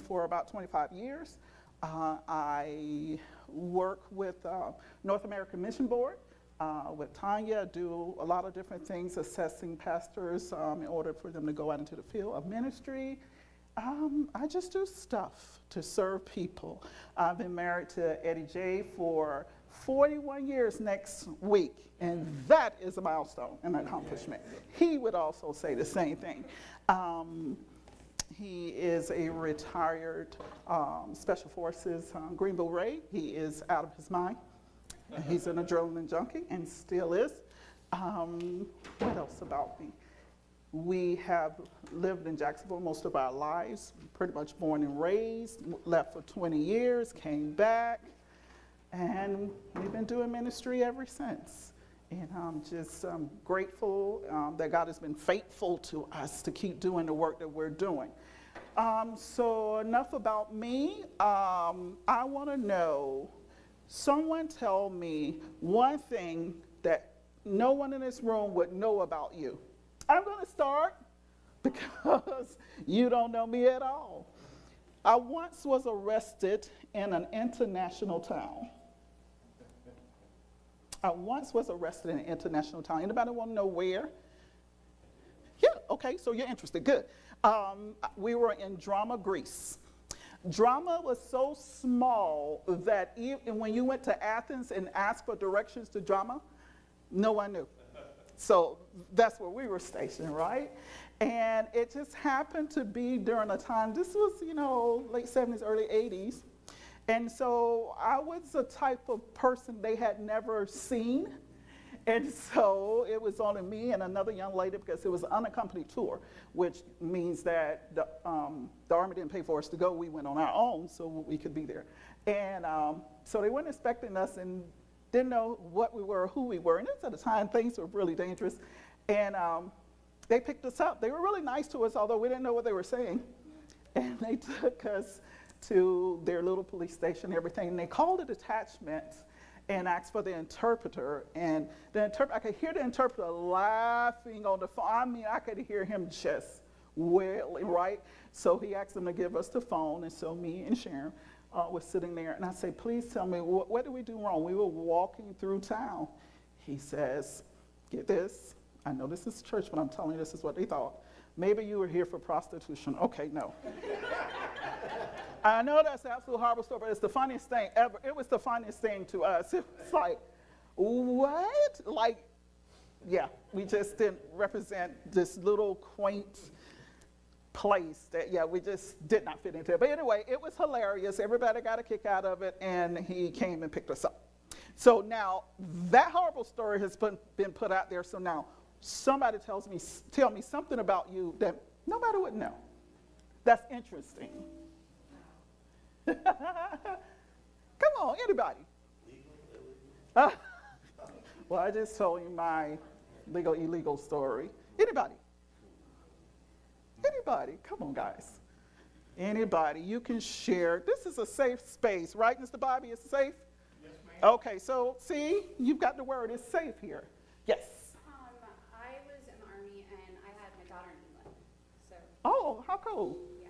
for about 25 years. I work with North American Mission Board. With Tanya, do a lot of different things, assessing pastors in order for them to go out into the field of ministry. I just do stuff to serve people. I've been married to Eddie J for 41 years next week, and that is a milestone and an accomplishment. He would also say the same thing. He is a retired Special Forces Green Beret. He is out of his mind. He's an adrenaline junkie and still is. What else about me? We have lived in Jacksonville most of our lives, pretty much born and raised, left for 20 years, came back, and we've been doing ministry ever since. And I'm just grateful that God has been faithful to us to keep doing the work that we're doing. So enough about me. I want to know, someone tell me one thing that no one in this room would know about you. I'm going to start because you don't know me at all. I once was arrested in an international town. Anybody want to know where? Yeah, okay, so you're interested, good. We were in Drama, Greece. Drama was so small that even when you went to Athens and asked for directions to Drama, no one knew. So that's where we were stationed, right? And it just happened to be during a time, this was, late 70s, early 80s. And so I was a type of person they had never seen. And so it was only me and another young lady, because it was an unaccompanied tour, which means that the Army didn't pay for us to go. We went on our own so we could be there. And so they weren't expecting us and didn't know what we were or who we were. And this at the time, things were really dangerous. And they picked us up. They were really nice to us, although we didn't know what they were saying. And they took us to their little police station and everything. And they called a detachment and asked for the interpreter. And I could hear the interpreter laughing on the phone. I mean, I could hear him just wailing, right? So he asked them to give us the phone. And so me and Sharon was sitting there. And I said, please tell me, what did we do wrong? We were walking through town. He says, get this. I know this is church, but I'm telling you, this is what they thought. Maybe you were here for prostitution. Okay, no. I know that's an absolute horrible story, but it's the funniest thing ever. It was the funniest thing to us. It was like, what? Like, yeah, we just didn't represent this little quaint place that, yeah, we just did not fit into it. But anyway, it was hilarious. Everybody got a kick out of it, and he came and picked us up. So now, that horrible story has been put out there, so now somebody tell me something about you that nobody would know. That's interesting. Come on, anybody. Well, I just told you my legal, illegal story. Anybody? Anybody? Come on, guys. Anybody, you can share. This is a safe space, right, Mr. Bobby? It's safe? Yes, ma'am. Okay, so see, you've got the word. It's safe here. Yes. I was in the Army, and I had my daughter in England. So. Oh, how cool. Yeah.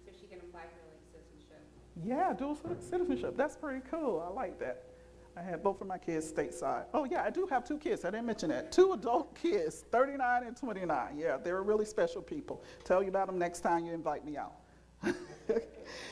So she can apply for citizenship. Yeah, dual citizenship. That's pretty cool. I like that. I had both of my kids stateside. Oh, yeah, I do have 2 kids. I didn't mention that. 2 adult kids, 39 and 29. Yeah, they're really special people. Tell you about them next time you invite me out.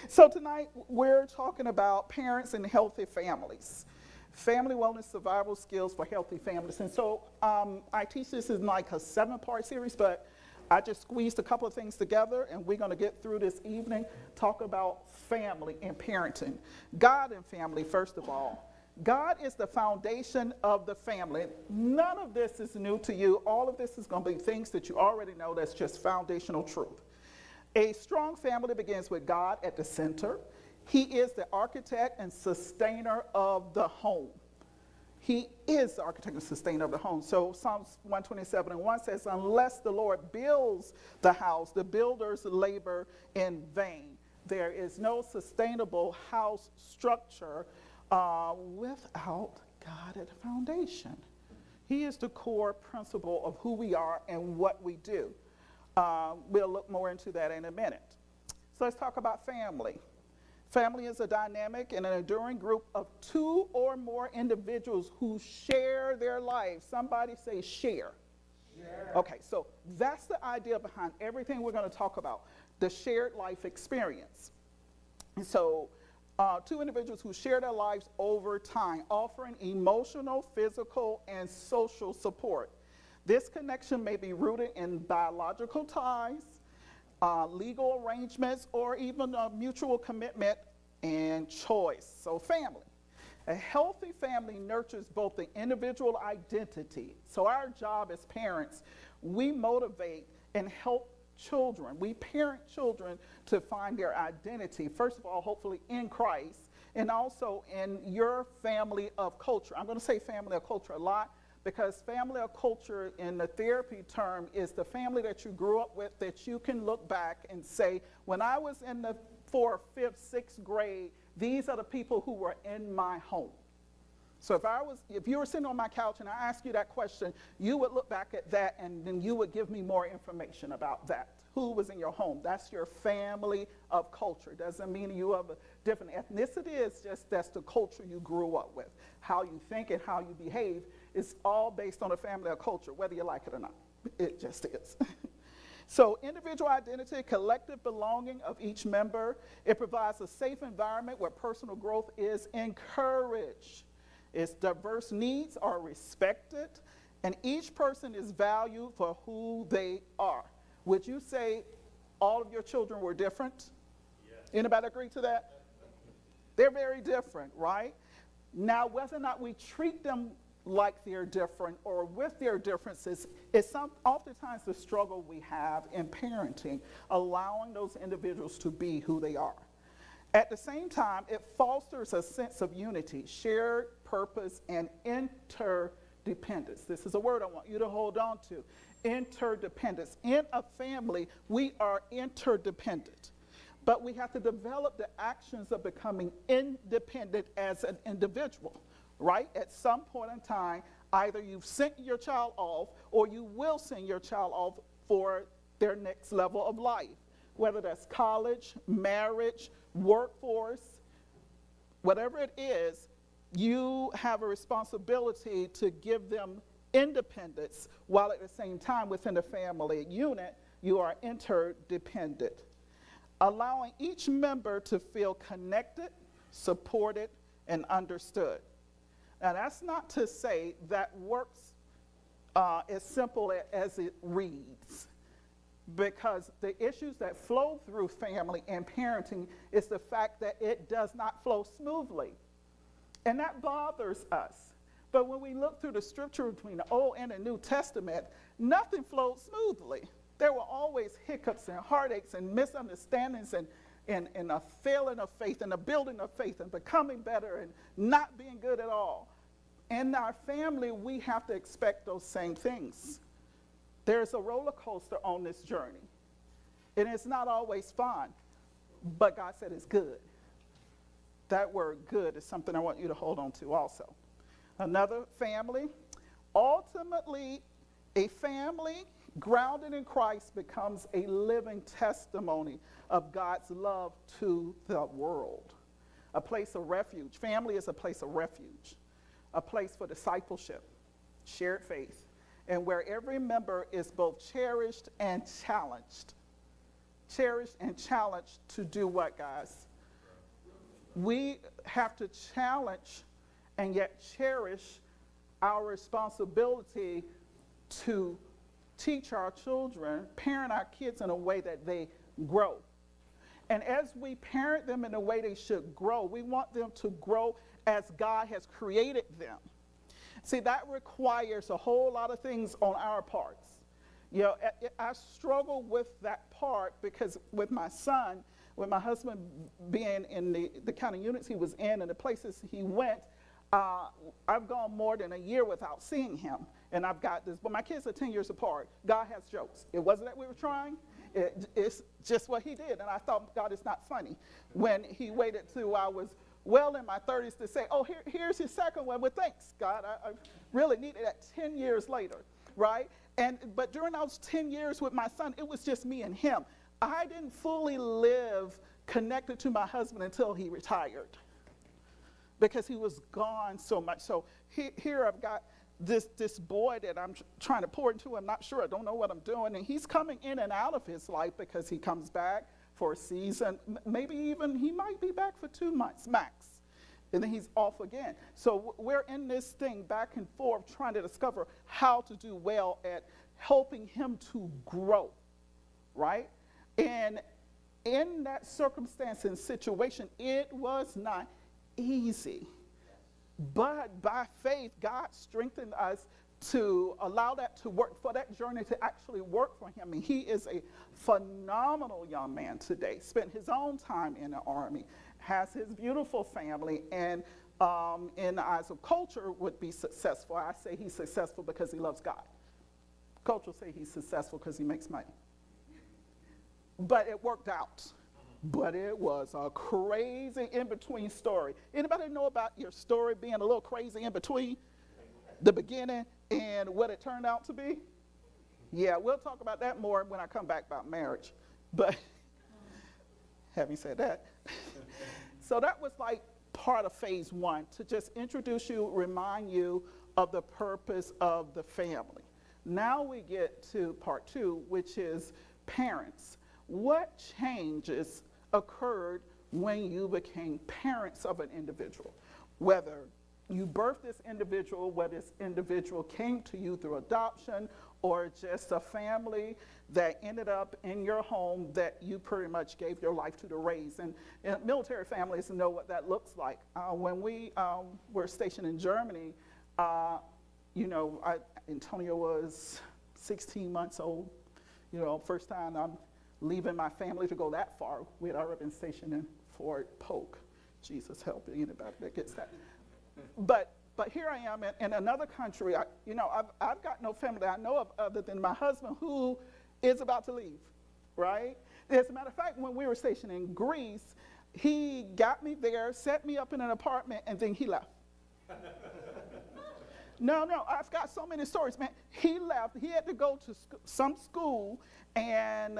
So tonight, we're talking about parents and healthy families. Family wellness survival skills for healthy families. And so I teach this in like a 7-part series, but I just squeezed a couple of things together, and we're going to get through this evening, talk about family and parenting. God and family, first of all. God is the foundation of the family. None of this is new to you. All of this is going to be things that you already know that's just foundational truth. A strong family begins with God at the center. He is the architect and sustainer of the home. He is the architect and sustainer of the home. So Psalms 127:1 says, unless the Lord builds the house, the builders labor in vain. There is no sustainable house structure without God at the foundation. He is the core principle of who we are and what we do. We'll look more into that in a minute. So let's talk about family. Family is a dynamic and an enduring group of two or more individuals who share their lives. Somebody say share. Share. Okay, so that's the idea behind everything we're going to talk about, the shared life experience. And so two individuals who share their lives over time, offering emotional, physical, and social support. This connection may be rooted in biological ties, legal arrangements, or even a mutual commitment and choice. So family. A healthy family nurtures both the individual identity. So our job as parents, we motivate and help children. We parent children to find their identity, first of all, hopefully in Christ, and also in your family of culture. I'm going to say family of culture a lot, because family of culture in the therapy term is the family that you grew up with, that you can look back and say, when I was in the 4th, 5th, 6th grade, these are the people who were in my home. So if you were sitting on my couch and I asked you that question, you would look back at that and then you would give me more information about that. Who was in your home? That's your family of culture. Doesn't mean you have a different ethnicity, it's just that's the culture you grew up with. How you think and how you behave is all based on a family of culture, whether you like it or not. It just is. So individual identity, collective belonging of each member. It provides a safe environment where personal growth is encouraged. Its diverse needs are respected, and each person is valued for who they are. Would you say all of your children were different? Yes. Anybody agree to that? They're very different, right? Now, whether or not we treat them like they're different or with their differences is oftentimes the struggle we have in parenting, allowing those individuals to be who they are. At the same time, it fosters a sense of unity, shared purpose, and interdependence. This is a word I want you to hold on to. Interdependence. In a family, we are interdependent, but we have to develop the actions of becoming independent as an individual, right? At some point in time, either you've sent your child off or you will send your child off for their next level of life, whether that's college, marriage, workforce, whatever it is, you have a responsibility to give them independence, while at the same time within the family unit, you are interdependent. Allowing each member to feel connected, supported, and understood. Now that's not to say that works as simple as it reads, because the issues that flow through family and parenting is the fact that it does not flow smoothly. And that bothers us. But when we look through the scripture between the Old and the New Testament, nothing flowed smoothly. There were always hiccups and heartaches and misunderstandings and a failing of faith and a building of faith and becoming better and not being good at all. In our family, we have to expect those same things. There's a roller coaster on this journey. And it's not always fun, but God said it's good. That word good is something I want you to hold on to also. Another family. Ultimately, a family grounded in Christ becomes a living testimony of God's love to the world. A place of refuge. Family is a place of refuge. A place for discipleship, shared faith, and where every member is both cherished and challenged. Cherished and challenged to do what, guys? We have to challenge and yet cherish our responsibility to teach our children, parent our kids in a way that they grow. And as we parent them in a way they should grow, we want them to grow as God has created them. See, that requires a whole lot of things on our parts. You know, I struggle with that part because with my son, with my husband being in the kind of units he was in and the places he went, I've gone more than a year without seeing him. And I've got this, but my kids are 10 years apart. God has jokes. It wasn't that we were trying. It's just what he did. And I thought, God, it's not funny when he waited till I was well in my 30s to say, oh, here's his second one. Well, thanks, God. I really needed that 10 years later, right? But during those 10 years with my son, it was just me and him. I didn't fully live connected to my husband until he retired, because he was gone so much. So here I've got this boy that I'm trying to pour into. I'm not sure, I don't know what I'm doing. And he's coming in and out of his life because he comes back for a season. Maybe even he might be back for 2 months max. And then he's off again. So we're in this thing back and forth trying to discover how to do well at helping him to grow, right? And in that circumstance and situation, it was not easy. But by faith, God strengthened us to allow that to work, for that journey to actually work for him. And he is a phenomenal young man today, spent his own time in the Army, has his beautiful family, and in the eyes of culture would be successful. I say he's successful because he loves God. Culture say he's successful because he makes money. But it worked out. But it was a crazy in-between story. Anybody know about your story being a little crazy in between the beginning and what it turned out to be? Yeah, we'll talk about that more when I come back about marriage. But having said that, so that was like part of phase one, to just introduce you, remind you of the purpose of the family. Now we get to part two, which is parents. What changes occurred when you became parents of an individual? Whether you birthed this individual, whether this individual came to you through adoption, or just a family that ended up in your home that you pretty much gave your life to raise. And military families know what that looks like. When we were stationed in Germany, Antonio was 16 months old. First time I'm leaving my family to go that far. We had already been stationed in Fort Polk. Jesus help anybody that gets that. But here I am in another country. I've got no family that I know of other than my husband, who is about to leave, right? As a matter of fact, when we were stationed in Greece, he got me there, set me up in an apartment, and then he left. No, I've got so many stories, man. He left. He had to go to some school, and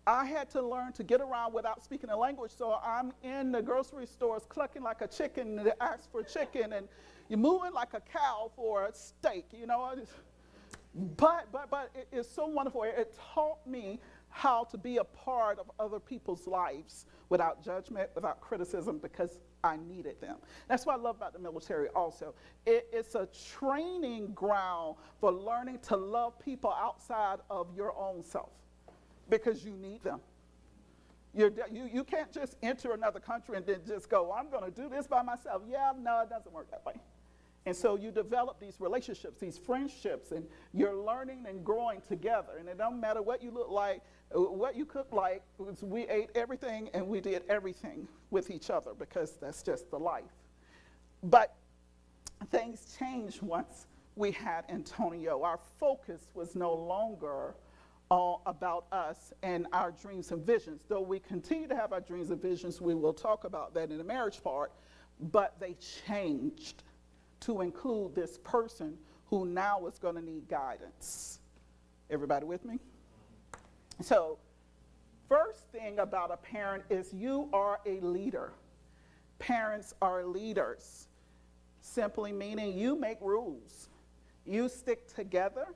I had to learn to get around without speaking the language. So I'm in the grocery stores clucking like a chicken to ask for chicken, and you're moving like a cow for a steak, But it's so wonderful. It taught me how to be a part of other people's lives without judgment, without criticism, because I needed them. That's what I love about the military also. It's a training ground for learning to love people outside of your own self, because you need them. You can't just enter another country and then just go, I'm going to do this by myself. Yeah, no, it doesn't work that way. And so you develop these relationships, these friendships, and you're learning and growing together. And it doesn't matter what you look like, what you cook like. We ate everything and we did everything with each other, because that's just the life. But things changed once we had Antonio. Our focus was no longer about us and our dreams and visions. Though we continue to have our dreams and visions, we will talk about that in the marriage part, but they changed to include this person who now is going to need guidance. Everybody with me? So, first thing about a parent is you are a leader. Parents are leaders, simply meaning you make rules. You stick together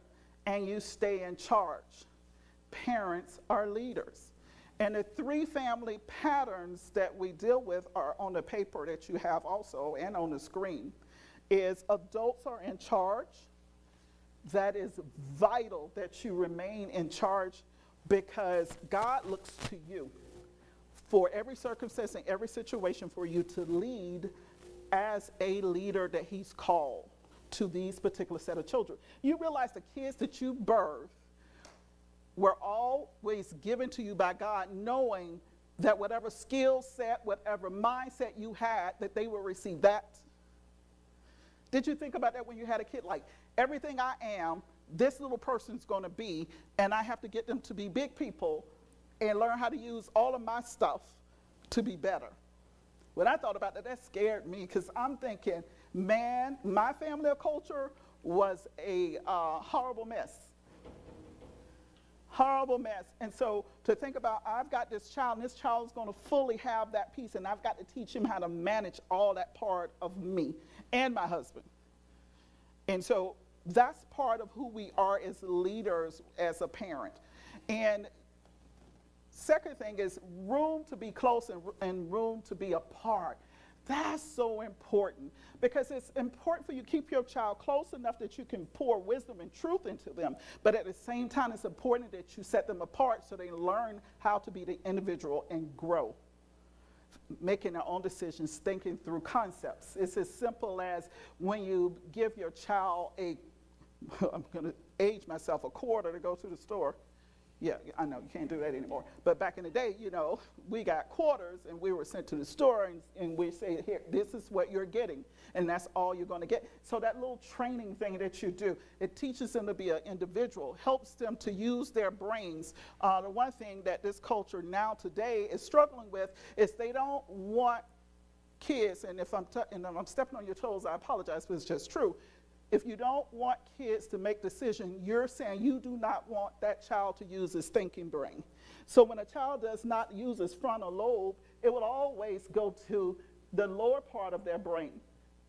and you stay in charge. Parents are leaders. And the three family patterns that we deal with are on the paper that you have also and on the screen. Is adults are in charge. That is vital that you remain in charge, because God looks to you for every circumstance and every situation for you to lead as a leader that he's called to these particular set of children. You realize the kids that you birth were always given to you by God, knowing that whatever skill set, whatever mindset you had, that they will receive that. Did you think about that when you had a kid? Like, everything I am, this little person's going to be, and I have to get them to be big people and learn how to use all of my stuff to be better. When I thought about that, that scared me, because I'm thinking, man, my family of culture was a horrible mess. Horrible mess. And so to think about, I've got this child, and this child is going to fully have that peace, and I've got to teach him how to manage all that part of me and my husband. And so that's part of who we are as leaders, as a parent. And second thing is room to be close and room to be apart. That's so important, because it's important for you to keep your child close enough that you can pour wisdom and truth into them. But at the same time, it's important that you set them apart so they learn how to be the individual and grow, making their own decisions, thinking through concepts. It's as simple as when you give your child I'm going to age myself, a quarter to go to the store. Yeah, I know, you can't do that anymore. But back in the day, we got quarters, and we were sent to the store, and we say, here, this is what you're getting, and that's all you're going to get. So that little training thing that you do, it teaches them to be an individual, helps them to use their brains. The one thing that this culture now today is struggling with is they don't want kids, and if I'm stepping on your toes, I apologize, but it's just true. If you don't want kids to make decisions, you're saying you do not want that child to use his thinking brain. So when a child does not use his frontal lobe, it will always go to the lower part of their brain,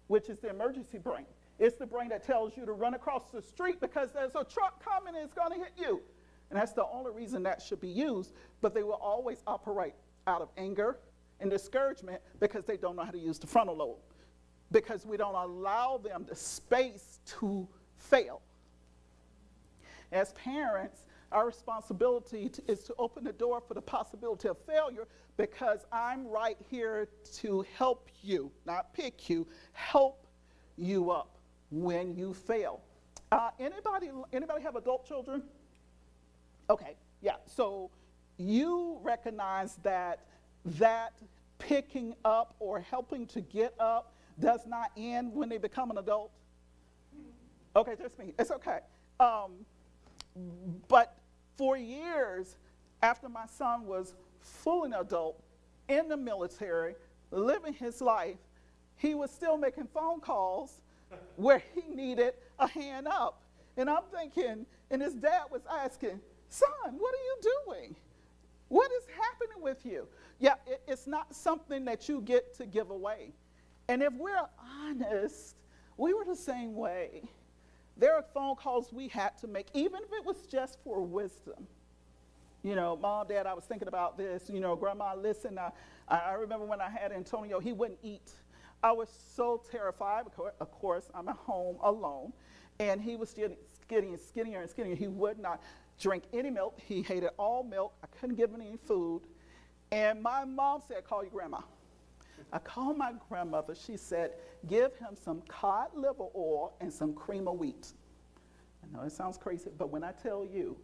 which is the emergency brain. It's the brain that tells you to run across the street because there's a truck coming and it's going to hit you. And that's the only reason that should be used. But they will always operate out of anger and discouragement because they don't know how to use the frontal lobe, because we don't allow them the space to fail. As parents, our responsibility is to open the door for the possibility of failure, because I'm right here to help you, not pick you, help you up when you fail. Anybody have adult children? Okay, yeah, so you recognize that picking up or helping to get up does not end when they become an adult? Okay, just me. It's okay. But for years, after my son was fully an adult, in the military, living his life, he was still making phone calls where he needed a hand up. And I'm thinking, and his dad was asking, son, what are you doing? What is happening with you? Yeah, it's not something that you get to give away. And if we're honest, we were the same way. There are phone calls we had to make, even if it was just for wisdom. Mom, Dad, I was thinking about this. Grandma, listen, I remember when I had Antonio, he wouldn't eat. I was so terrified. Of course, I'm at home alone. And he was getting skinnier and skinnier. He would not drink any milk. He hated all milk. I couldn't give him any food. And my mom said, call your grandma. I called my grandmother. She said, give him some cod liver oil and some cream of wheat. I know it sounds crazy, but when I tell you,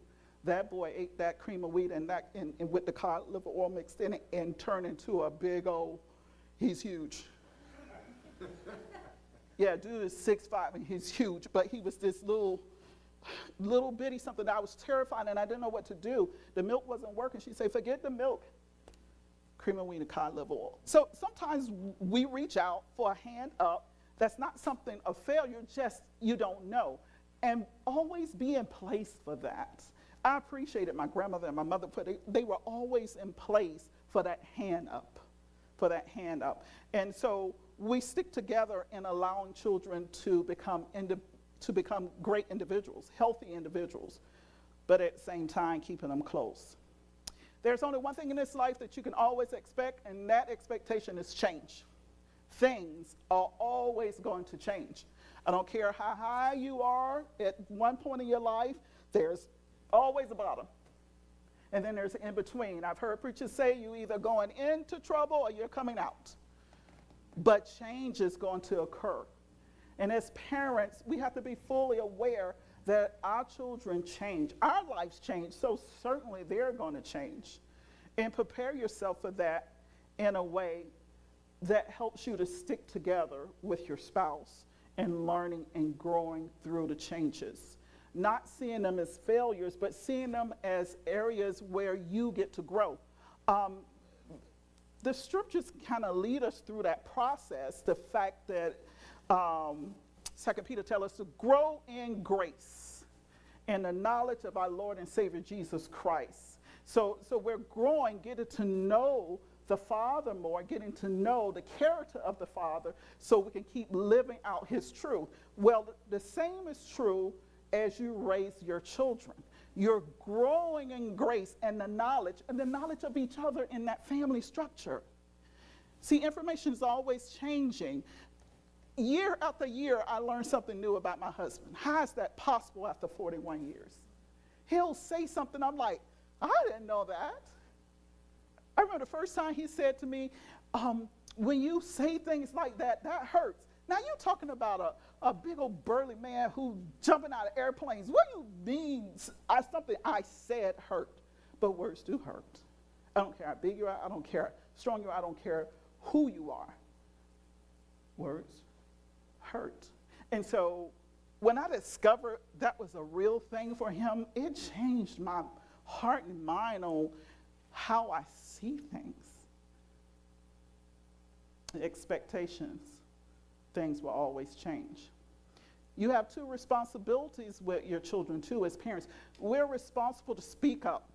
that boy ate that cream of wheat and with the cod liver oil mixed in it and turned into a big old, he's huge. Yeah, dude is 6'5", and he's huge, but he was this little bitty something. I was terrified, and I didn't know what to do. The milk wasn't working. She said, forget the milk. Cream of wheat and cod liver oil. So sometimes we reach out for a hand up. That's not something of failure, just you don't know. And always be in place for that. I appreciated my grandmother and my mother, they were always in place for that hand up, And so we stick together in allowing children to become great individuals, healthy individuals, but at the same time keeping them close. There's only one thing in this life that you can always expect, and that expectation is change. Things are always going to change. I don't care how high you are at one point in your life, there's always a bottom. And then there's an in-between. I've heard preachers say you're either going into trouble or you're coming out. But change is going to occur. And as parents, we have to be fully aware that our children change. Our lives change, so certainly they're going to change. And prepare yourself for that in a way that helps you to stick together with your spouse and learning and growing through the changes. Not seeing them as failures, but seeing them as areas where you get to grow. The scriptures kind of lead us through that process, the fact that 2 Peter tells us to grow in grace and the knowledge of our Lord and Savior Jesus Christ. So we're growing, getting to know the Father more, getting to know the character of the Father so we can keep living out his truth. Well, the same is true as you raise your children. You're growing in grace and the knowledge of each other in that family structure. See, information is always changing. Year after year, I learn something new about my husband. How is that possible after 41 years? He'll say something, I'm like, I didn't know that. I remember the first time he said to me, when you say things like that, that hurts. Now you're talking about a big old burly man who's jumping out of airplanes. What do you mean? Something I said hurt, but words do hurt. I don't care how big you are, I don't care how strong you are, I don't care who you are. Words hurt. And so when I discovered that was a real thing for him, it changed my heart and mind on how I see things. Expectations, things will always change. You have two responsibilities with your children too as parents. We're responsible to speak up.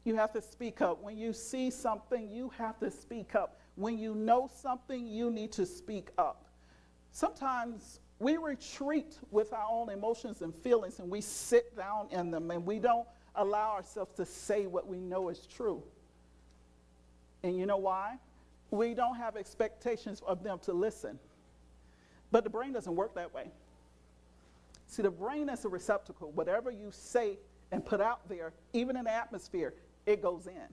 You have to speak up. When you see something, you have to speak up. When you know something, you need to speak up. Sometimes we retreat with our own emotions and feelings and we sit down in them and we don't allow ourselves to say what we know is true. And you know why? We don't have expectations of them to listen. But the brain doesn't work that way. See, the brain is a receptacle. Whatever you say and put out there, even in the atmosphere, it goes in.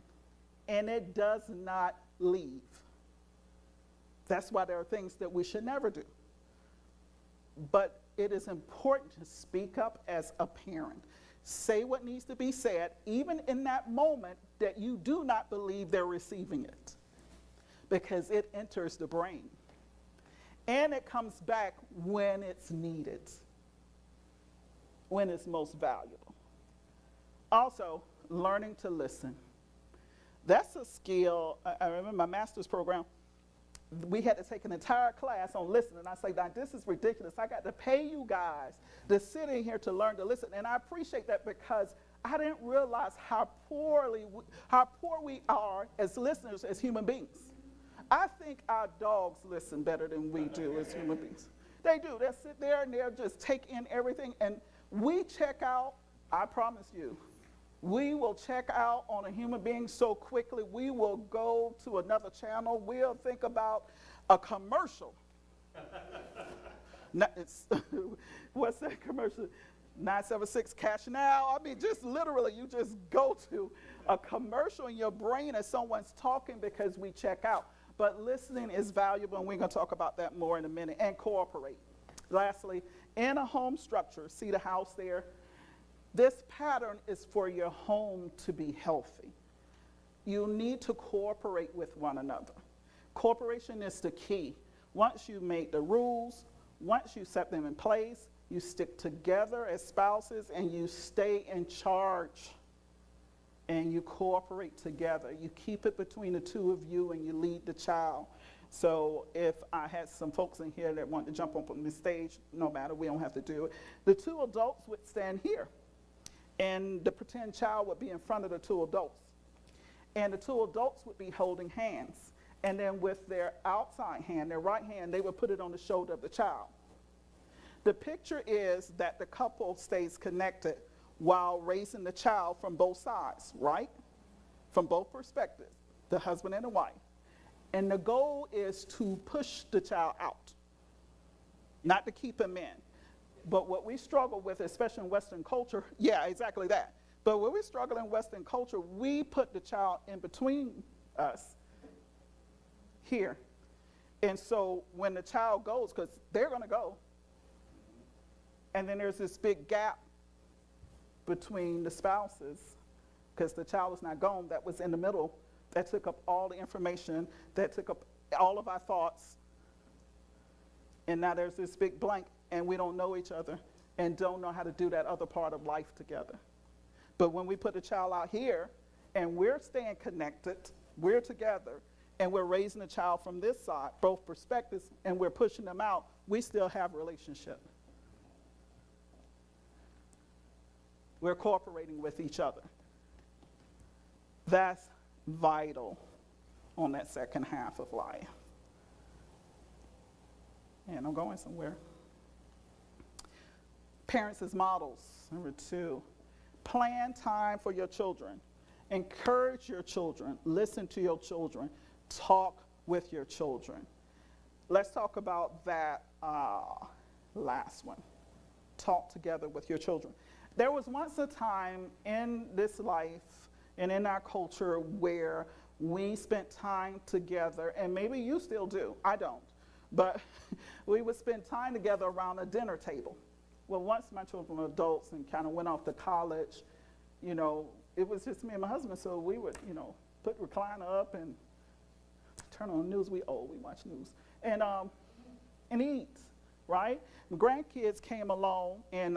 And it does not leave. That's why there are things that we should never do. But it is important to speak up as a parent. Say what needs to be said, even in that moment that you do not believe they're receiving it, because it enters the brain. And it comes back when it's needed, when it's most valuable. Also, learning to listen. That's a skill. I remember my master's program, we had to take an entire class on listening. I say, now this is ridiculous. I got to pay you guys to sit in here to learn to listen. And I appreciate that because I didn't realize how poor we are as listeners, as human beings. I think our dogs listen better than we do as human beings. They do. They'll sit there and they'll just take in everything. And we check out, I promise you, we will check out on a human being so quickly. We will go to another channel. We'll think about a commercial. What's that commercial? 976 cash now. I mean, just literally, you just go to a commercial in your brain as someone's talking because we check out. But listening is valuable, and we're going to talk about that more in a minute, and cooperate. Lastly, in a home structure, see the house there? This pattern is for your home to be healthy. You need to cooperate with one another. Cooperation is the key. Once you make the rules, once you set them in place, you stick together as spouses and you stay in charge and you cooperate together. You keep it between the two of you and you lead the child. So if I had some folks in here that want to jump up on the stage, no matter, we don't have to do it. The two adults would stand here. And the pretend child would be in front of the two adults. And the two adults would be holding hands. And then with their outside hand, their right hand, they would put it on the shoulder of the child. The picture is that the couple stays connected while raising the child from both sides, right? From both perspectives, the husband and the wife. And the goal is to push the child out, not to keep him in. But what we struggle with, especially in Western culture, yeah, exactly that. But when we struggle in Western culture, we put the child in between us here. And so when the child goes, because they're going to go, and then there's this big gap between the spouses, because the child was not gone, that was in the middle, that took up all the information, that took up all of our thoughts. And now there's this big blank, and we don't know each other and don't know how to do that other part of life together. But when we put the child out here and we're staying connected, we're together, and we're raising the child from this side, both perspectives, and we're pushing them out, we still have a relationship. We're cooperating with each other. That's vital on that second half of life. And I'm going somewhere. Parents as models. Number 2, plan time for your children. Encourage your children. Listen to your children. Talk with your children. Let's talk about that last one. Talk together with your children. There was once a time in this life and in our culture where we spent time together, and maybe you still do, I don't, but we would spend time together around a dinner table. Well, once my children were adults and kind of went off to college, you know, it was just me and my husband, so we would, you know, put the recliner up and turn on the news. We watch news, and eat, right? My grandkids came along, and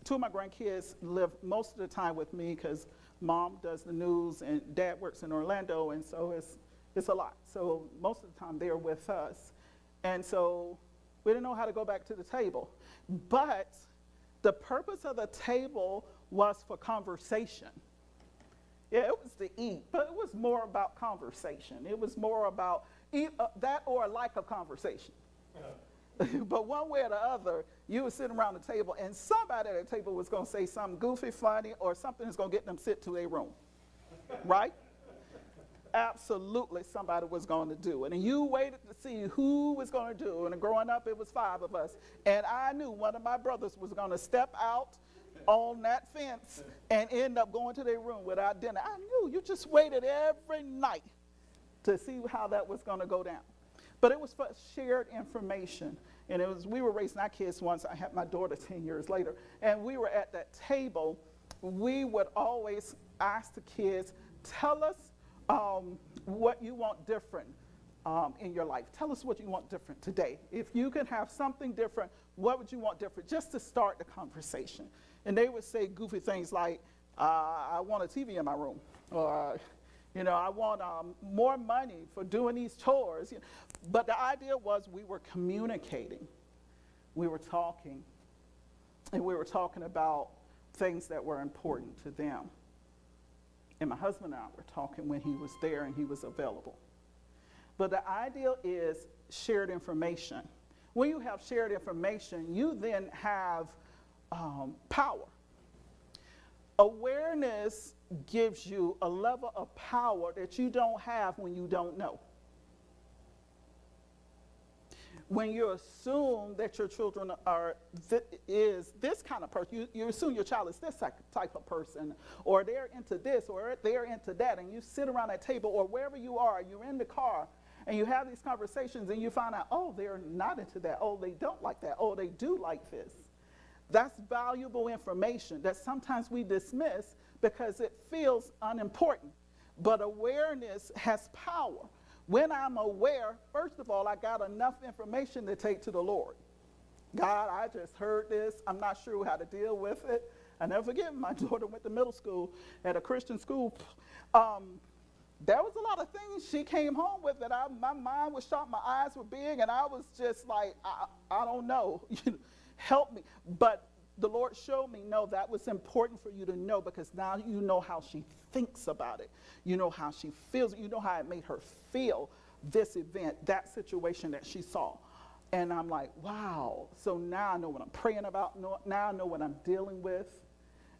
2 of my grandkids live most of the time with me because Mom does the news and Dad works in Orlando, and so it's a lot. So most of the time they're with us. And so we didn't know how to go back to the table. But the purpose of the table was for conversation. Yeah, it was to eat, but it was more about conversation. It was more about that or a lack of conversation. But one way or the other, you were sitting around the table, and somebody at the table was going to say something goofy, funny, or something that's going to get them sit to their room, right? Absolutely, somebody was going to do it. And you waited to see who was going to do it. And growing up, it was 5 of us. And I knew one of my brothers was going to step out on that fence and end up going to their room without dinner. I knew. You just waited every night to see how that was going to go down. But it was for shared information. And we were raising our kids once. I had my daughter 10 years later. And we were at that table. We would always ask the kids, tell us what you want different in your life. Tell us what you want different today. If you could have something different, what would you want different? Just to start the conversation. And they would say goofy things like, I want a TV in my room. Or, you know, I want more money for doing these chores. But the idea was we were communicating. We were talking. And we were talking about things that were important to them. And my husband and I were talking when he was there and he was available. But the ideal is shared information. When you have shared information, you then have power. Awareness gives you a level of power that you don't have when you don't know. When you assume that your children is this kind of person, you assume your child is this type of person, or they're into this, or they're into that, and you sit around that table, or wherever you are, you're in the car, and you have these conversations, and you find out, oh, they're not into that, oh, they don't like that, oh, they do like this. That's valuable information that sometimes we dismiss because it feels unimportant, but awareness has power. When I'm aware, first of all, I got enough information to take to the Lord. God, I just heard this. I'm not sure how to deal with it. I never forget, my daughter went to middle school at a Christian school. There was a lot of things she came home with that my mind was sharp, my eyes were big, and I was just like, I don't know. Help me. But the Lord showed me, no, that was important for you to know because now you know how she thinks about it. You know how she feels. You know how it made her feel, this event, that situation that she saw. And I'm like, wow. So now I know what I'm praying about. Now I know what I'm dealing with.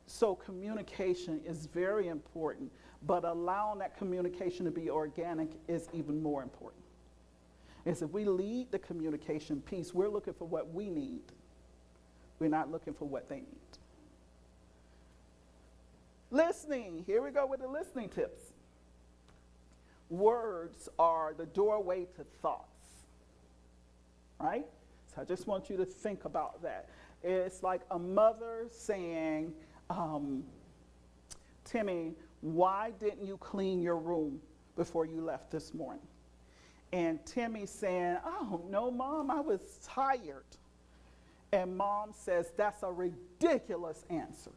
So communication is very important, but allowing that communication to be organic is even more important. Is if we lead the communication piece, we're looking for what we need. We're not looking for what they need. Listening. Here we go with the listening tips. Words are the doorway to thoughts, right? So I just want you to think about that. It's like a mother saying, Timmy, why didn't you clean your room before you left this morning? And Timmy saying, oh, no, Mom, I was tired. And Mom says, that's a ridiculous answer,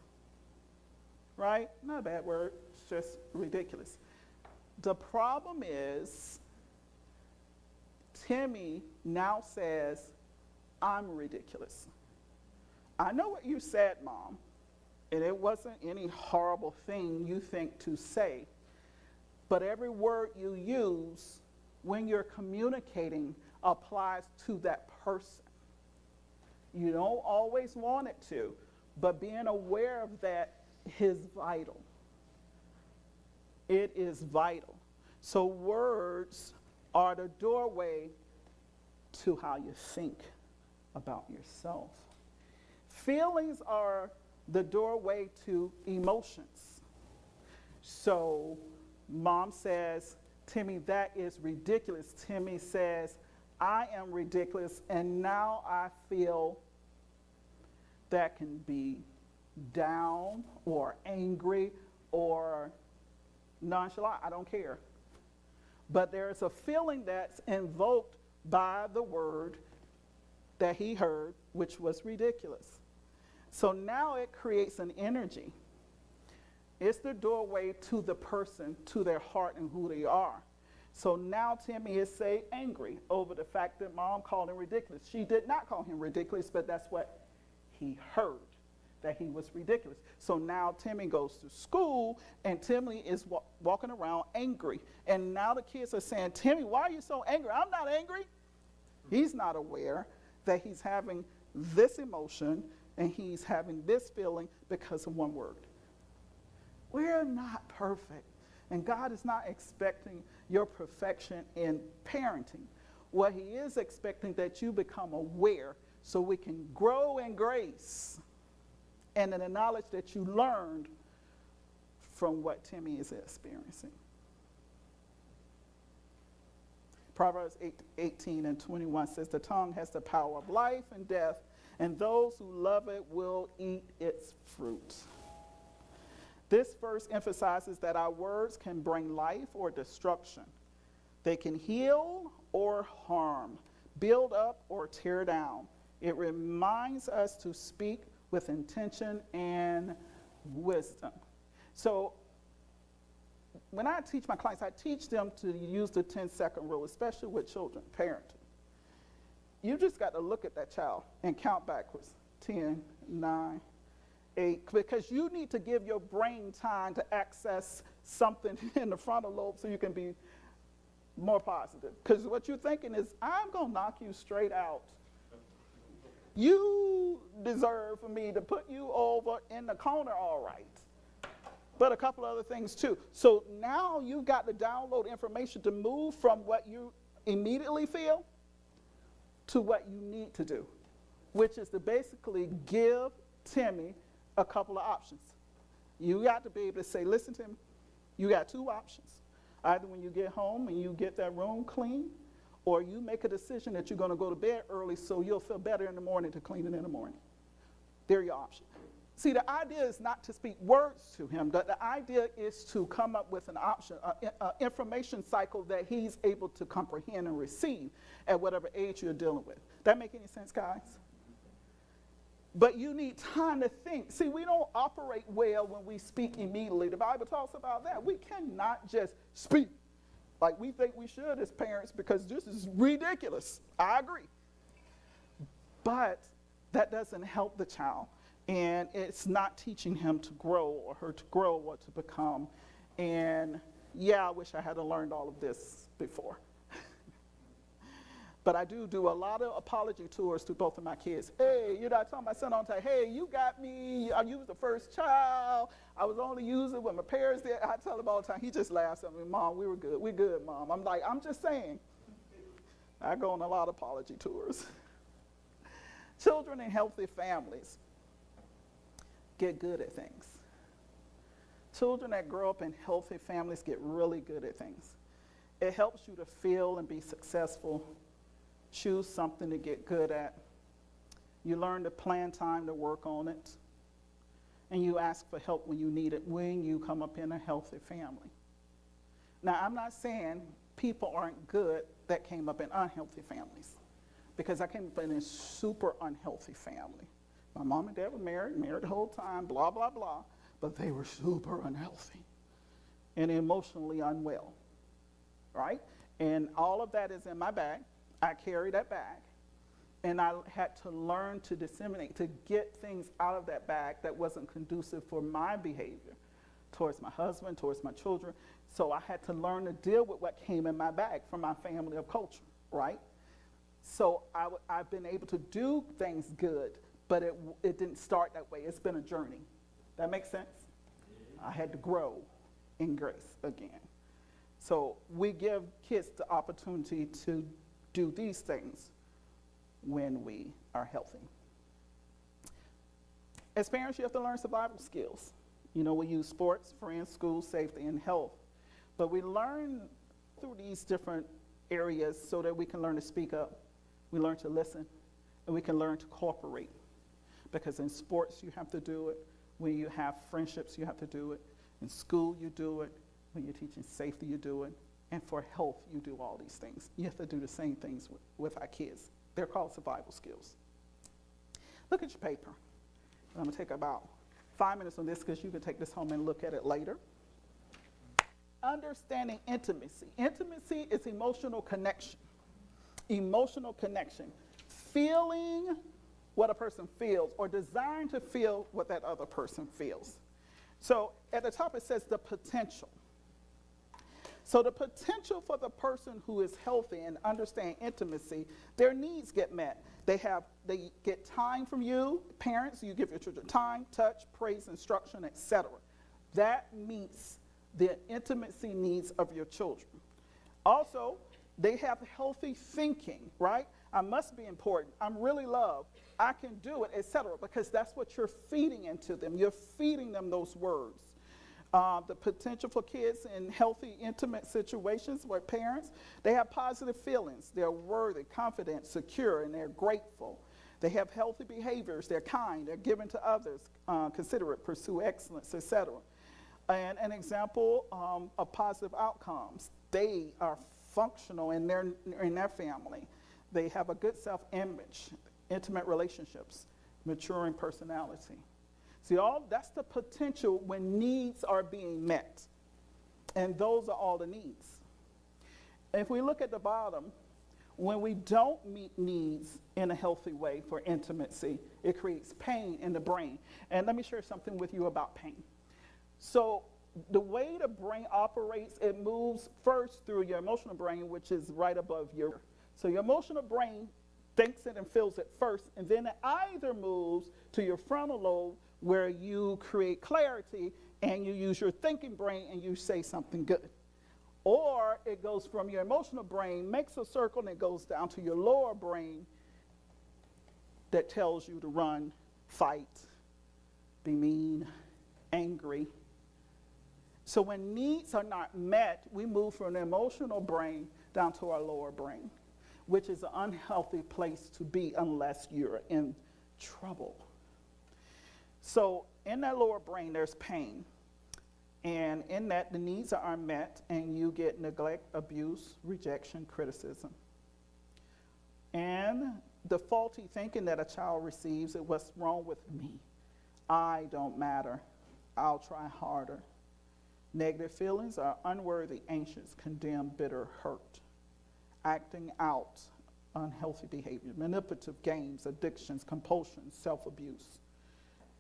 right? Not a bad word, it's just ridiculous. The problem is, Timmy now says, I'm ridiculous. I know what you said, Mom, And it wasn't any horrible thing you think to say, but every word you use when you're communicating applies to that person. You don't always want it to, but being aware of that is vital. It is vital. So words are the doorway to how you think about yourself. Feelings are the doorway to emotions. So mom says, Timmy, that is ridiculous. Timmy says, I am ridiculous, and now I feel that can be down or angry or nonchalant. I don't care. But there's a feeling that's invoked by the word that he heard, which was ridiculous. So now it creates an energy. It's the doorway to the person, to their heart and who they are. So now Timmy is, say, angry over the fact that mom called him ridiculous. She did not call him ridiculous, but that's what he heard, that he was ridiculous. So now Timmy goes to school, and Timmy is walking around angry. And now the kids are saying, Timmy, why are you so angry? I'm not angry. He's not aware that he's having this emotion and he's having this feeling because of one word. We're not perfect, and God is not expecting your perfection in parenting. What he is expecting that you become aware so we can grow in grace and in the knowledge that you learned from what Timmy is experiencing. Proverbs 18:21 says, the tongue has the power of life and death, and those who love it will eat its fruit. This verse emphasizes that our words can bring life or destruction. They can heal or harm, build up or tear down. It reminds us to speak with intention and wisdom. So when I teach my clients, I teach them to use the 10-second rule, especially with children, parenting. You just got to look at that child and count backwards. 10, 9, 8, because you need to give your brain time to access something in the frontal lobe so you can be more positive. Because what you're thinking is, I'm going to knock you straight out. You deserve for me to put you over in the corner, all right. But a couple other things too. So now you've got to download information to move from what you immediately feel to what you need to do, which is to basically give Timmy a couple of options. You got to be able to say, listen, Timmy, you got two options. Either when you get home and you get that room clean, or you make a decision that you're going to go to bed early so you'll feel better in the morning to clean it in the morning. They're your options. See, the idea is not to speak words to him. The idea is to come up with an option, an information cycle that he's able to comprehend and receive at whatever age you're dealing with. That make any sense, guys? But you need time to think. See, we don't operate well when we speak immediately. The Bible talks about that. We cannot just speak like we think we should as parents because this is ridiculous. I agree. But that doesn't help the child. And it's not teaching him to grow or her to grow or to become. And yeah, I wish I had learned all of this before. But I do a lot of apology tours to both of my kids. Hey, you know, I told my son on time, hey, you got me. I was the first child. I was only using when my parents did. I tell him all the time. He just laughs at me, Mom, we were good. We're good, Mom. I'm like, I'm just saying. I go on a lot of apology tours. Children in healthy families get good at things. Children that grow up in healthy families get really good at things. It helps you to feel and be successful. Choose something to get good at. You learn to plan time to work on it. And you ask for help when you need it, when you come up in a healthy family. Now, I'm not saying people aren't good that came up in unhealthy families, because I came up in a super unhealthy family. My mom and dad were married the whole time, blah, blah, blah, but they were super unhealthy and emotionally unwell, right? And all of that is in my bag. I carry that bag. And I had to learn to disseminate, to get things out of that bag that wasn't conducive for my behavior towards my husband, towards my children. So I had to learn to deal with what came in my bag from my family of culture, right? So I've been able to do things good, but it didn't start that way. It's been a journey. That makes sense? I had to grow in grace again. So we give kids the opportunity to do these things when we are healthy. As parents, you have to learn survival skills. You know, we use sports, friends, school, safety, and health. But we learn through these different areas so that we can learn to speak up, we learn to listen, and we can learn to cooperate. Because in sports, you have to do it. When you have friendships, you have to do it. In school, you do it. When you're teaching safety, you do it. And for health, you do all these things. You have to do the same things with our kids. They're called survival skills. Look at your paper. I'm going to take about 5 minutes on this because you can take this home and look at it later. Understanding intimacy. Intimacy is emotional connection. Emotional connection. Feeling what a person feels or desiring to feel what that other person feels. So at the top it says the potential. So the potential for the person who is healthy and understand intimacy, their needs get met. They get time from you, parents, you give your children time, touch, praise, instruction, etc. That meets the intimacy needs of your children. Also, they have healthy thinking, right? I must be important. I'm really loved. I can do it, etc. Because that's what you're feeding into them. You're feeding them those words. The potential for kids in healthy, intimate situations with parents, they have positive feelings. They're worthy, confident, secure, and they're grateful. They have healthy behaviors. They're kind. They're given to others, considerate, pursue excellence, etc. And an example of positive outcomes, they are functional in their family. They have a good self-image, intimate relationships, maturing personality. See, that's the potential when needs are being met. And those are all the needs. If we look at the bottom, when we don't meet needs in a healthy way for intimacy, it creates pain in the brain. And let me share something with you about pain. So the way the brain operates, it moves first through your emotional brain, which is right above your. So your emotional brain thinks it and feels it first, and then it either moves to your frontal lobe, where you create clarity and you use your thinking brain and you say something good. Or it goes from your emotional brain, makes a circle, and it goes down to your lower brain that tells you to run, fight, be mean, angry. So when needs are not met, we move from the emotional brain down to our lower brain, which is an unhealthy place to be unless you're in trouble. So in that lower brain, there's pain. And in that, the needs are unmet, and you get neglect, abuse, rejection, criticism. And the faulty thinking that a child receives is what's wrong with me. I don't matter. I'll try harder. Negative feelings are unworthy, anxious, condemned, bitter, hurt. Acting out, unhealthy behavior, manipulative games, addictions, compulsions, self-abuse.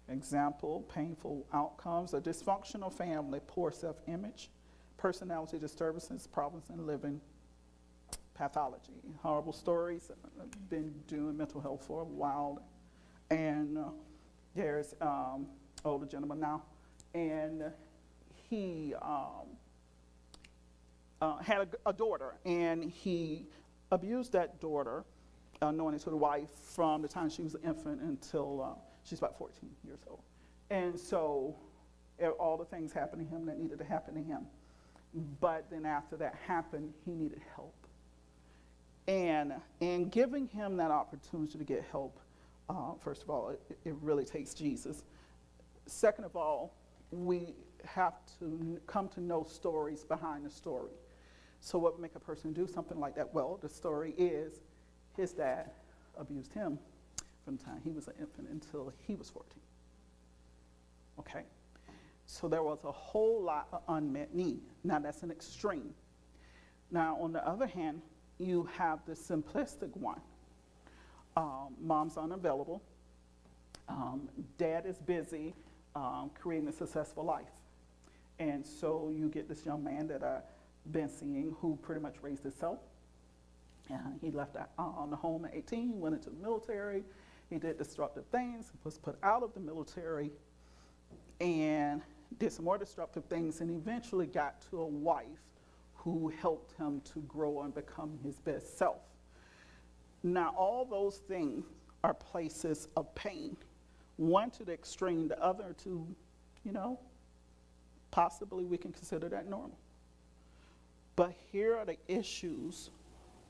Example, painful outcomes, a dysfunctional family, poor self-image, personality disturbances, problems in living, pathology, horrible stories. I've been doing mental health for a while, and there's older gentleman now, and he had a daughter, and he abused that daughter, unknowingly to the wife, from the time she was an infant until she's about 14 years old. And so all the things happened to him that needed to happen to him. But then after that happened, he needed help. And in giving him that opportunity to get help, first of all, it really takes Jesus. Second of all, we have to come to know stories behind the story. So what would make a person do something like that? Well, the story is his dad abused him from the time he was an infant until he was 14. Okay? So there was a whole lot of unmet need. Now that's an extreme. Now on the other hand, you have the simplistic one. Mom's unavailable. Dad is busy creating a successful life. And so you get this young man that I've been seeing who pretty much raised himself. He left on the home at 18, went into the military. He did destructive things, was put out of the military, and did some more destructive things, and eventually got to a wife who helped him to grow and become his best self. Now, all those things are places of pain. One to the extreme, the other to, possibly we can consider that normal. But here are the issues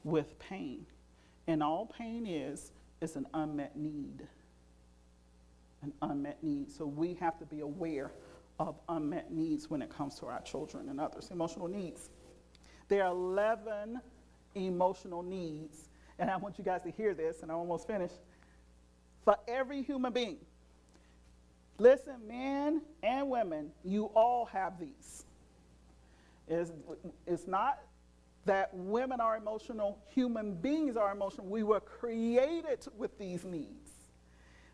with pain. And all pain is an unmet need. An unmet need. So we have to be aware of unmet needs when it comes to our children and others. Emotional needs. There are 11 emotional needs, and I want you guys to hear this, and I'm almost finished. For every human being. Listen, men and women, you all have these. It's not that women are emotional, human beings are emotional. We were created with these needs.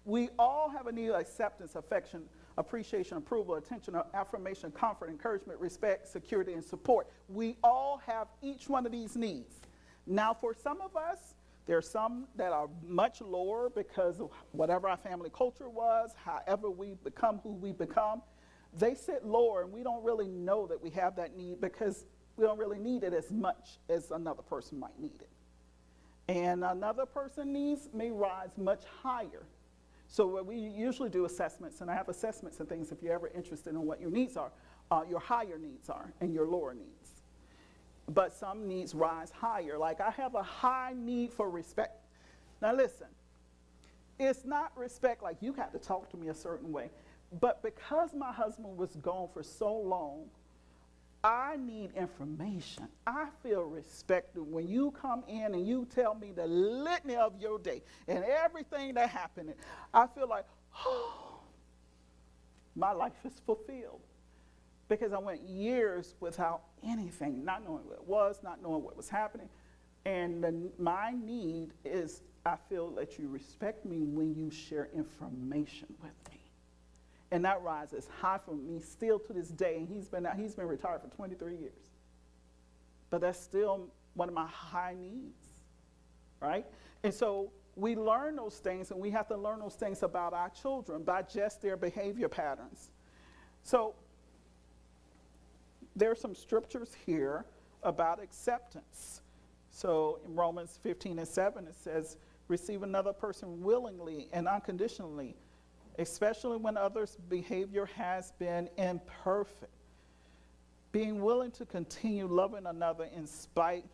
We all have a need of acceptance, affection, appreciation, approval, attention, affirmation, comfort, encouragement, respect, security, and support. We all have each one of these needs. Now, for some of us, there are some that are much lower because of whatever our family culture was, however we become who we become. They sit lower, and we don't really know that we have that need because we don't really need it as much as another person might need it. And another person needs may rise much higher. So what we usually do assessments, and I have assessments and things if you're ever interested in what your needs are, your higher needs are, and your lower needs. But some needs rise higher. Like I have a high need for respect. Now listen, it's not respect like you have to talk to me a certain way. But because my husband was gone for so long, I need information. I feel respected when you come in and you tell me the litany of your day and everything that happened. I feel like, oh, my life is fulfilled. Because I went years without anything, not knowing what it was, not knowing what was happening. And my need is I feel that you respect me when you share information with me. And that rises high for me still to this day. And he's been retired for 23 years. But that's still one of my high needs, right? And so we learn those things, and we have to learn those things about our children by just their behavior patterns. So there are some scriptures here about acceptance. So in Romans 15:7, it says, receive another person willingly and unconditionally, especially when others' behavior has been imperfect. Being willing to continue loving another in spite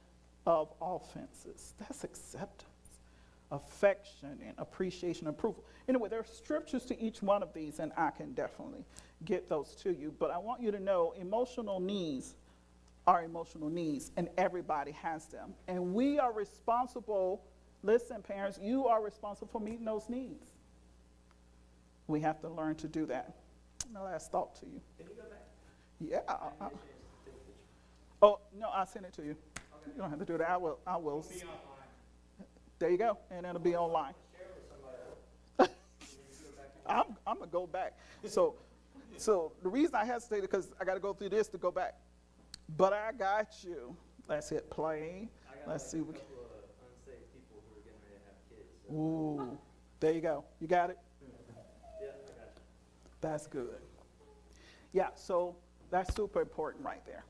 of offenses. That's acceptance, affection, and appreciation, approval. Anyway, there are scriptures to each one of these, and I can definitely get those to you. But I want you to know emotional needs are emotional needs, and everybody has them. And we are responsible, listen, parents, you are responsible for meeting those needs. We have to learn to do that. My last thought to you. Can you go back? Yeah. Oh, no, I'll send it to you. Okay. You don't have to do that. I will. It'll be online. There you go, and it'll be online. Share it with somebody else. You need to go back and- I'm gonna go back. So the reason I hesitated because I got to go through this to go back. But I got you. Let's hit play. I got Let's like see. a couple of unsafe people who are getting ready to have kids. So. Ooh, there you go. You got it? Yeah, I got you. That's good. Yeah, so that's super important right there.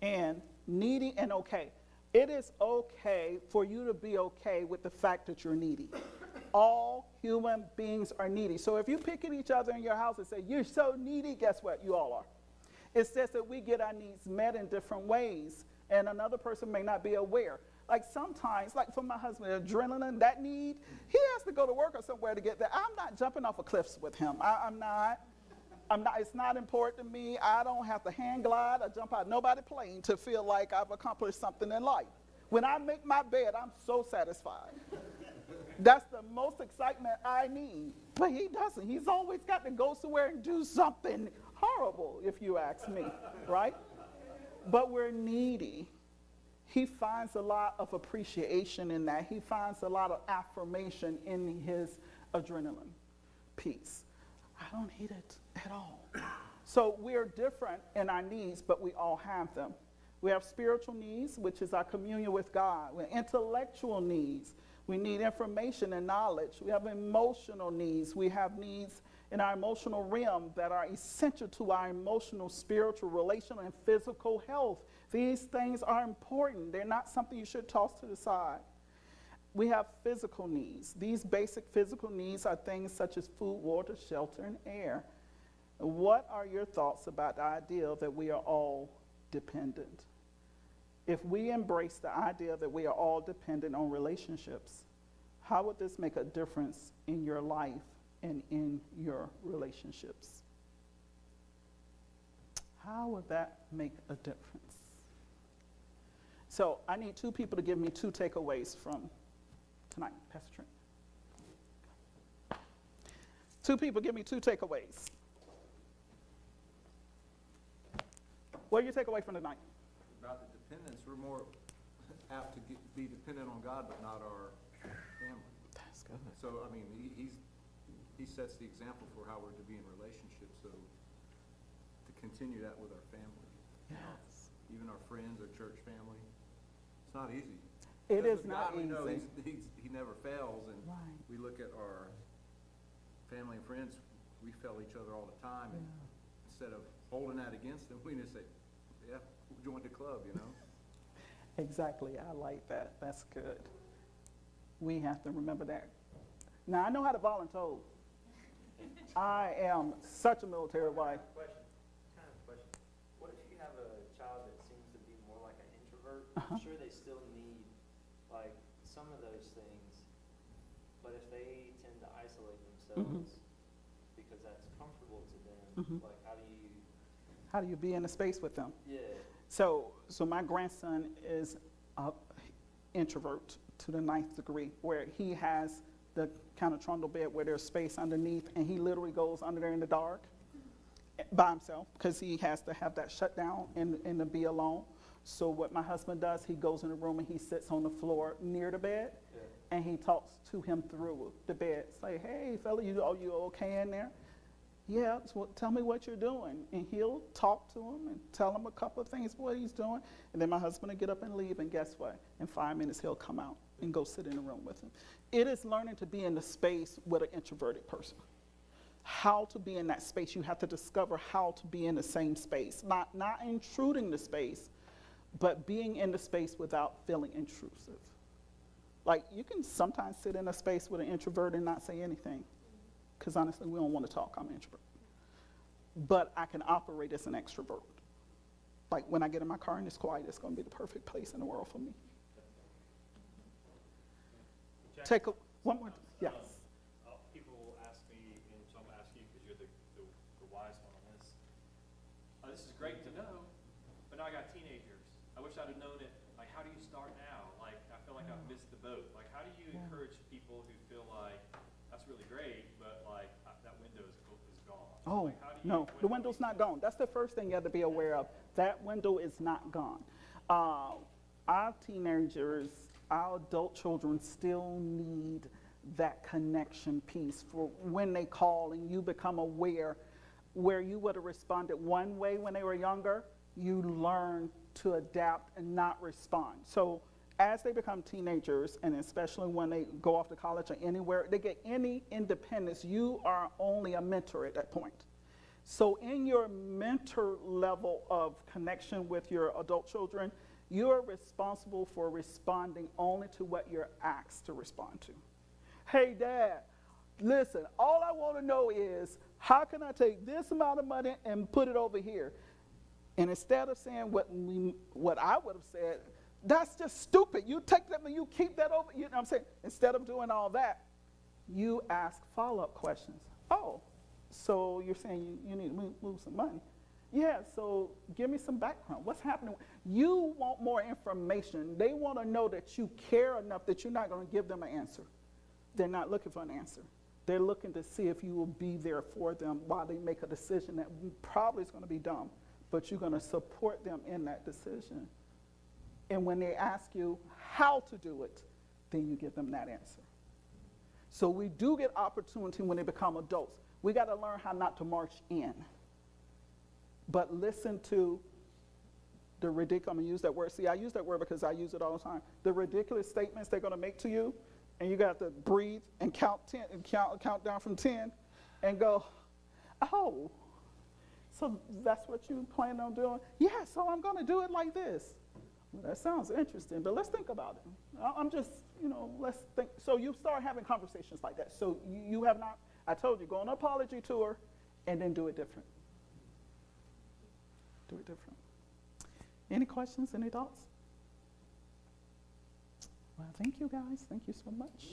And needy and okay. It is okay for you to be okay with the fact that you're needy. All human beings are needy. So if you pick at each other in your house and say, you're so needy, guess what? You all are. It's just that we get our needs met in different ways, and another person may not be aware. Like sometimes, like for my husband, adrenaline, that need, he has to go to work or somewhere to get that. I'm not jumping off of cliffs with him. I'm not, it's not important to me. I don't have to hang glide or jump out of nobody's plane to feel like I've accomplished something in life. When I make my bed, I'm so satisfied. That's the most excitement I need. But he doesn't. He's always got to go somewhere and do something horrible, if you ask me, right? But we're needy. he finds a lot of appreciation in that. He finds a lot of affirmation in his adrenaline piece. I don't need it at all. So we're different in our needs, but we all have them. We have spiritual needs, which is our communion with God. We have intellectual needs. We need information and knowledge. We have emotional needs. We have needs in our emotional realm that are essential to our emotional, spiritual, relational, and physical health. These things are important. They're not something you should toss to the side. We have physical needs. These basic physical needs are things such as food, water, shelter, and air. What are your thoughts about the idea that we are all dependent? If we embrace the idea that we are all dependent on relationships, how would this make a difference in your life and in your relationships? How would that make a difference? So I need 2 people to give me 2 takeaways from tonight. Pastor Trent. 2 people give me 2 takeaways. What do you take away from tonight? About the dependence, we're more apt to be dependent on God, but not our family. That's good. So, I mean, he sets the example for how we're to be in relationships, so to continue that with our family. Yes. Even our friends, our church family. It's not easy. It Because is with not God, we know easy. he never fails, and Right. we look at our family and friends, we fail each other all the time, and instead of holding that against them, we just say, yeah, join the club, you know? Exactly. I like that. That's good. We have to remember that. Now, I know how to volunteer. I am such a military wife. Question. What if you have a child that seems to be more like an introvert? Uh-huh. I'm sure they still need like some of those things, but if they tend to isolate themselves because that's comfortable to them, like How do you be in a space with them? yeah. So my grandson is an introvert to the 9th degree, where he has the kind of trundle bed where there's space underneath, and he literally goes under there in the dark by himself because he has to have that shut down and to be alone. So what my husband does, he goes in the room and he sits on the floor near the bed, and he talks to him through the bed. Say, hey, fella, you okay in there? Yeah, so tell me what you're doing. And he'll talk to him and tell him a couple of things, what he's doing. And then my husband will get up and leave, and guess what? In 5 minutes, he'll come out and go sit in the room with him. It is learning to be in the space with an introverted person. How to be in that space. You have to discover how to be in the same space. Not intruding the space, but being in the space without feeling intrusive. Like, you can sometimes sit in a space with an introvert and not say anything. Because honestly, we don't want to talk. I'm an introvert. But I can operate as an extrovert. Like when I get in my car and it's quiet, it's going to be the perfect place in the world for me. Take one more. Yes. People will ask me, and so I'm going to ask you because you're the wise one on this. This is great to know, but now I got teenagers. I wish I'd have known it. Like, how do you start now? Like, I feel like I've missed the boat. Like, how do you encourage people who feel like that's really great, but like that window is gone? Oh, like, no, the window's not gone. That's the first thing you have to be aware of. That window is not gone. Our teenagers, our adult children still need that connection piece for when they call and you become aware. Where you would have responded one way when they were younger, you learn to adapt and not respond. So as they become teenagers, and especially when they go off to college or anywhere, they get any independence. You are only a mentor at that point. So in your mentor level of connection with your adult children, you're responsible for responding only to what you're asked to respond to. Hey, Dad, listen, all I want to know is, how can I take this amount of money and put it over here? And instead of saying what I would have said, that's just stupid. You take that and you keep that over. You know what I'm saying? Instead of doing all that, you ask follow-up questions. Oh, so you're saying you need to move some money. Yeah, so give me some background. What's happening? You want more information. They want to know that you care enough that you're not going to give them an answer. They're not looking for an answer. They're looking to see if you will be there for them while they make a decision that probably is going to be dumb, but you're going to support them in that decision. And when they ask you how to do it, then you give them that answer. So we do get opportunity when they become adults. We got to learn how not to march in, but listen to the ridiculous, I'm going to use that word. See, I use that word because I use it all the time. The ridiculous statements they're going to make to you, and you got to breathe and count down from 10 and go, oh, so that's what you plan on doing? Yeah, so I'm going to do it like this. Well, that sounds interesting, but let's think about it. I'm just, let's think. So you start having conversations like that. So you have not, I told you, go on an apology tour and then do it different. Do it different. Any questions, any thoughts? Well, thank you guys. Thank you so much.